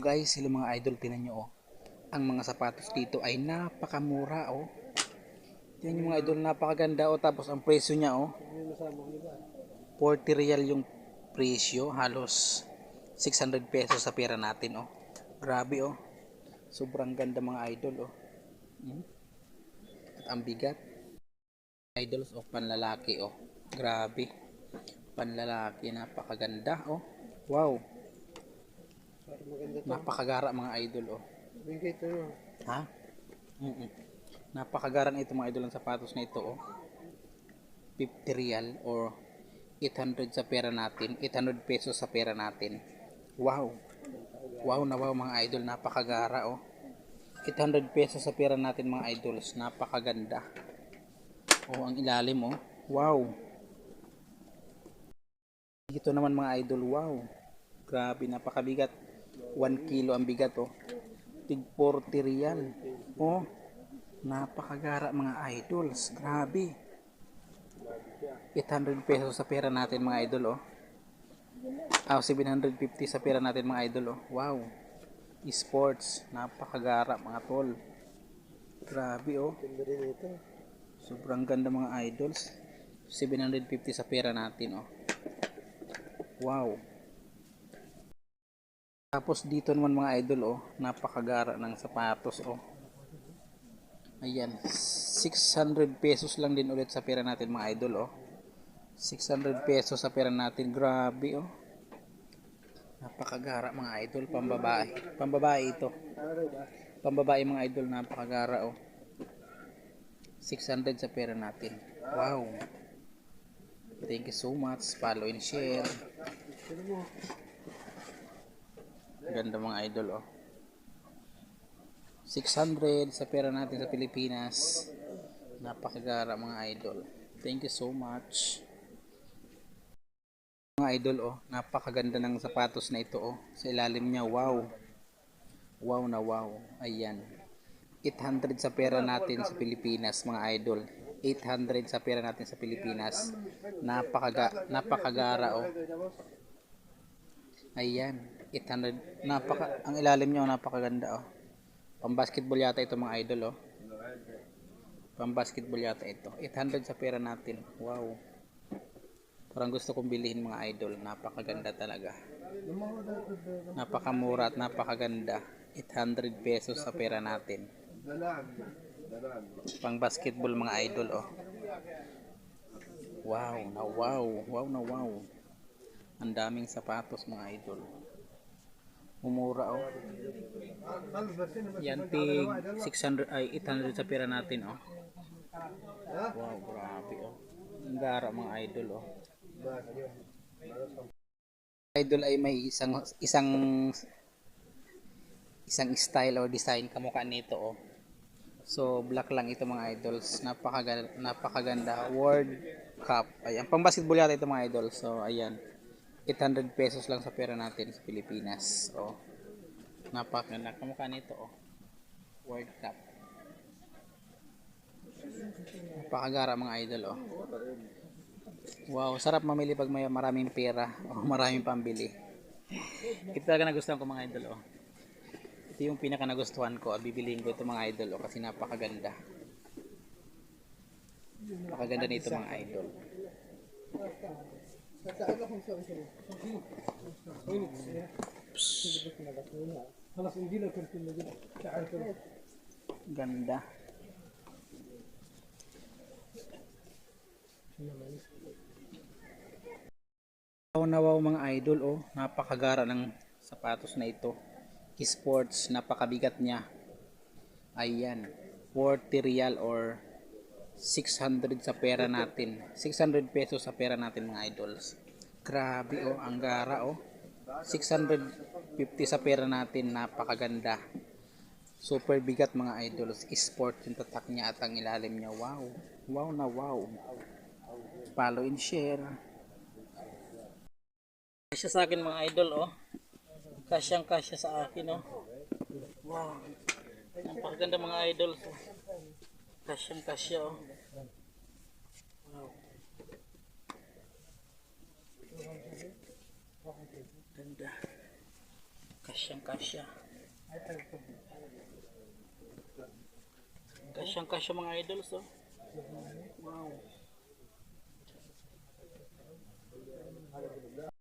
Guys, hello mga idol, tinan nyo oh. Ang mga sapatos dito ay napakamura oh. Tinan nyo mga idol, napakaganda oh. Tapos ang presyo niya oh, 40 real yung presyo. Halos 600 pesos sa pera natin oh. Grabe oh. Sobrang ganda mga idol oh. At ang bigat. Idols oh, panlalaki oh. Grabe. Panlalaki, napakaganda oh. Wow. Napakagara mga idol oh. Ha? Napakagaran ito mga idol ang sapatos na ito oh. 50 real or 800 sa pera natin, 800 pesos sa pera natin. Wow. Wow na wow mga idol, napakagara oh. 800 pesos sa pera natin mga idols, napakaganda. Oh, ang ilalim oh. Wow. Dito naman mga idol, wow. Grabe, napakabigat. 1 kilo ang bigat oh. Tig 40 real. Oh, napakagara mga idols. Grabe. 800 pesos sa pera natin mga idol oh. 750 sa pera natin mga idol oh. Wow. Esports, napakagara mga tol. Grabe oh. Sobrang ganda mga idols. 750 sa pera natin oh. Wow. Tapos dito naman mga idol oh, napakagara ng sapatos oh. Ayan, 600 pesos lang din ulit sa pera natin mga idol oh. 600 pesos sa pera natin, grabe oh. Napakagara mga idol, pambabae. Pambabae ito. Pambabae mga idol, napakagara oh. 600 sa pera natin. Wow. Thank you so much. Follow and share. Ganda mga idol oh. 600 sa pera natin sa Pilipinas. Napakagara mga idol. Thank you so much. Mga idol oh, napakaganda ng sapatos na ito oh. Sa ilalim niya, wow. Wow na wow. Ayan. 800 sa pera natin sa Pilipinas mga idol. 800 sa pera natin sa Pilipinas. Napakagara oh. Ayan, 800. Ang ilalim niya oh, napakaganda oh. Pambasketball yata ito mga idol oh. Pambasketball yata ito. 800 sa pera natin. Wow. Parang gusto kong bilhin mga idol. Napakaganda talaga. Napakamura at napakaganda. 800 pesos sa pera natin. Pang basketball mga idol oh. Wow na wow. Wow na wow. Ang daming sapatos mga idol. Mumura oh. Yan tig 600 ay 800 sa pera natin oh. Wow, grabe oh. Ang gara mga idol oh. Idol ay may isang style or design kamukha nito oh. So black lang ito mga idols. Napakaganda. World Cup. Ayan, pang basketball yata ito mga idols. So ayan. 800 pesos lang sa pera natin sa Pilipinas. Oh. Napakaganda kamukha nito oh. World Cup. Napakagara mga idol oh. Wow, sarap mamili pag may maraming pera o maraming pambili. Ito talaga nagustuhan ko mga idol oh. Ito yung pinaka nagustuhan ko. Bibiliin ko ito mga idol oh, kasi napakaganda. Napakaganda nito mga idol. Ganda. Wow na wow mga idol oh. Napakagara ng sapatos na ito. Sports, napakabigat niya. Ayan, 40 real or 600 sa pera natin. 600 pesos sa pera natin mga idols. Grabe oh, ang gara oh. 650 sa pera natin, napakaganda. Super bigat mga idols. Sport yung tatak niya at ang ilalim niya. Wow. Wow na wow. Follow and share. Kasya sa akin mga idol oh. Kasyang kasya sa akin oh. Wow. Napakaganda mga idol. Kasyang kasya oh. Wow. Ganda. Kasyang kasya. Kasyang kasya mga idols oh. Wow.